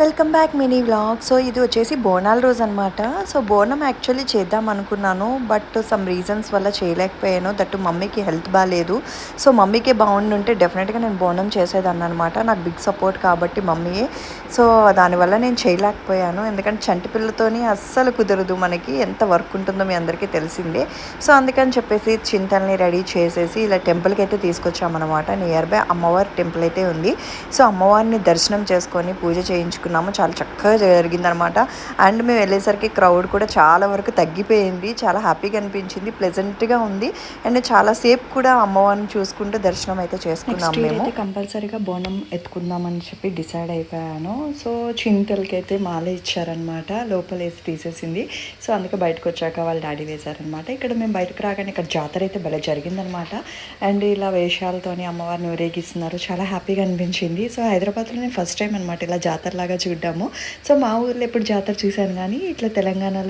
Welcome back mini vlog. So ఇది వచ్చేసి బోనాల రోజు అనమాట. సో బోనం యాక్చువల్లీ చేద్దాం అనుకున్నాను, బట్ సమ్ రీజన్స్ వల్ల చేయలేకపోయాను. దట్టు మమ్మీకి హెల్త్ బాగాలేదు. సో మమ్మీకే బాగుండుంటే డెఫినెట్గా నేను బోనం చేసేదాన్ని అనమాట. నాకు బిగ్ సపోర్ట్ కాబట్టి మమ్మీయే. సో దానివల్ల నేను చేయలేకపోయాను, ఎందుకంటే చంటి పిల్లతోని అస్సలు కుదరదు. మనకి ఎంత వర్క్ ఉంటుందో మీ అందరికీ తెలిసిందే. సో అందుకని చెప్పేసి చింతల్ని రెడీ చేసేసి ఇలా టెంపుల్కి అయితే తీసుకొచ్చామన్నమాట. నియర్ బై అమ్మవారి టెంపుల్ అయితే ఉంది. సో అమ్మవారిని దర్శనం చేసుకొని పూజ చేయించుకున్నాము. చాలా చక్కగా జరిగిందనమాట. అండ్ మేము వెళ్ళేసరికి క్రౌడ్ కూడా చాలా వరకు తగ్గిపోయింది. చాలా హ్యాపీగా అనిపించింది, ప్లెజెంట్గా ఉంది. అండ్ చాలాసేపు కూడా అమ్మవారిని చూసుకుంటూ దర్శనం అయితే చేసుకున్నాం. మేము కంపల్సరీగా బోనం ఎత్తుకుందామని చెప్పి డిసైడ్ అయిపోయాను. సో చింతలకి అయితే మాల ఇచ్చారనమాట, లోపల వేసి తీసేసింది. సో అందుకే బయటకు వచ్చాక వాళ్ళ డాడీ వేశారనమాట. ఇక్కడ మేము బయటకు రాగానే ఇక్కడ జాతర అయితే భలే జరిగిందనమాట. అండ్ ఇలా వేషాలతోని అమ్మవారిని ఊరేగిస్తున్నారు, చాలా హ్యాపీగా అనిపించింది. సో హైదరాబాద్లో నేను ఫస్ట్ టైం అనమాట ఇలా జాతరలాగా చూడ్డాము. సో మా ఊర్లో ఎప్పుడు జాతర చూశాను, కానీ ఇట్లా తెలంగాణలో